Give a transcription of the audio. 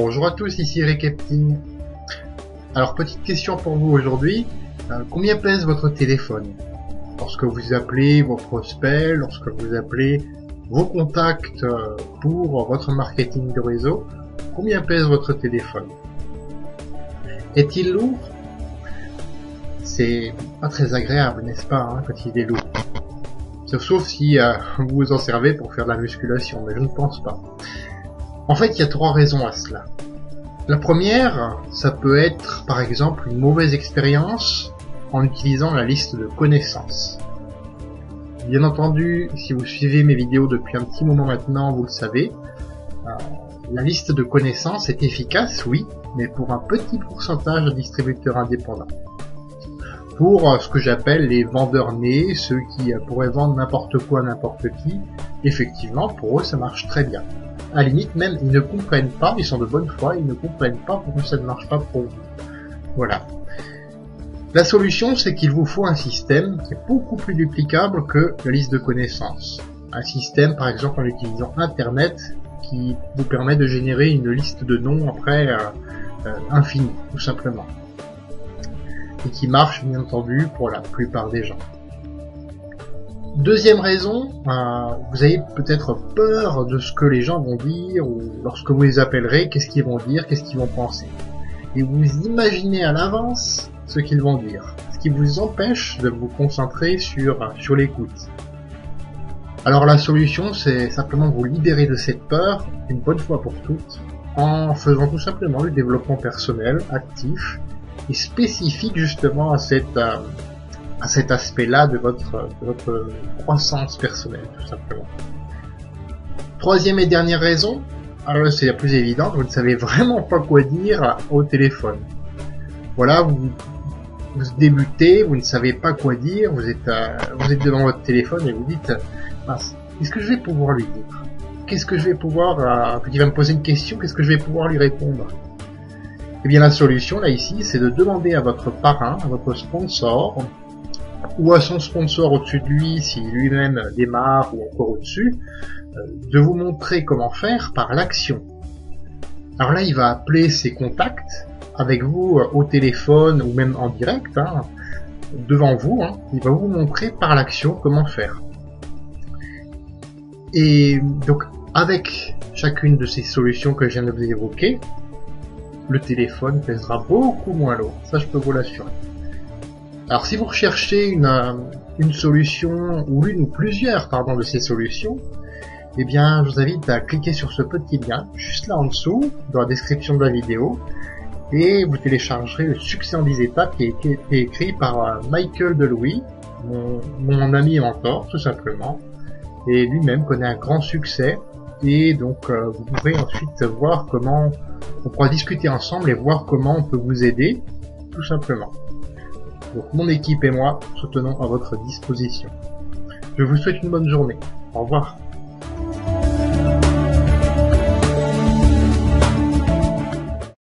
Bonjour à tous, ici Recapting. Alors petite question pour vous aujourd'hui, combien pèse votre téléphone? Lorsque vous appelez vos prospects, lorsque vous appelez vos contacts pour votre marketing de réseau, combien pèse votre téléphone? Est-il lourd? C'est pas très agréable, n'est-ce pas, hein, quand il est lourd. Sauf si vous vous en servez pour faire de la musculation, mais je ne pense pas. En fait, il y a 3 raisons à cela. La première, ça peut être par exemple une mauvaise expérience en utilisant la liste de connaissances. Bien entendu, si vous suivez mes vidéos depuis un petit moment maintenant, vous le savez, la liste de connaissances est efficace, oui, mais pour un petit pourcentage de distributeurs indépendants. Pour ce que j'appelle les vendeurs nés, ceux qui pourraient vendre n'importe quoi à n'importe qui, effectivement, pour eux ça marche très bien. À la limite même, ils ne comprennent pas, ils sont de bonne foi, ils ne comprennent pas pourquoi ça ne marche pas pour vous. Voilà. La solution, c'est qu'il vous faut un système qui est beaucoup plus duplicable que la liste de connaissances. Un système, par exemple, en utilisant Internet, qui vous permet de générer une liste de noms après infinie, tout simplement. Et qui marche, bien entendu, pour la plupart des gens. Deuxième raison, vous avez peut-être peur de ce que les gens vont dire, ou lorsque vous les appellerez, qu'est-ce qu'ils vont dire, qu'est-ce qu'ils vont penser. Et vous imaginez à l'avance ce qu'ils vont dire, ce qui vous empêche de vous concentrer sur l'écoute. Alors la solution, c'est simplement vous libérer de cette peur, une bonne fois pour toutes, en faisant tout simplement le développement personnel, actif, et spécifique justement à cet aspect-là de votre croissance personnelle, tout simplement. Troisième et dernière raison, alors c'est la plus évidente, vous ne savez vraiment pas quoi dire au téléphone. Voilà, vous débutez, vous ne savez pas quoi dire, vous êtes devant votre téléphone et vous dites, mince, qu'est-ce que je vais pouvoir lui dire? Qu'est-ce que je vais pouvoir, quand il va me poser une question, qu'est-ce que je vais pouvoir lui répondre? Eh bien la solution là ici, c'est de demander à votre parrain, à votre sponsor, ou à son sponsor au-dessus de lui, si lui-même démarre ou encore au-dessus, de vous montrer comment faire par l'action. Alors là, il va appeler ses contacts avec vous au téléphone ou même en direct, hein, devant vous, hein, il va vous montrer par l'action comment faire. Et donc, avec chacune de ces solutions que je viens de vous évoquer, le téléphone pèsera beaucoup moins lourd, ça je peux vous l'assurer. Alors si vous recherchez une solution, ou l'une ou plusieurs de ces solutions, eh bien je vous invite à cliquer sur ce petit lien, juste là en dessous, dans la description de la vidéo, et vous téléchargerez le succès en 10 étapes qui a été écrit par Michael Delouis, mon ami et mentor, tout simplement, et lui-même connaît un grand succès, et donc vous pourrez ensuite voir comment on pourra discuter ensemble et voir comment on peut vous aider, tout simplement. Donc mon équipe et moi, nous tenons à votre disposition. Je vous souhaite une bonne journée. Au revoir.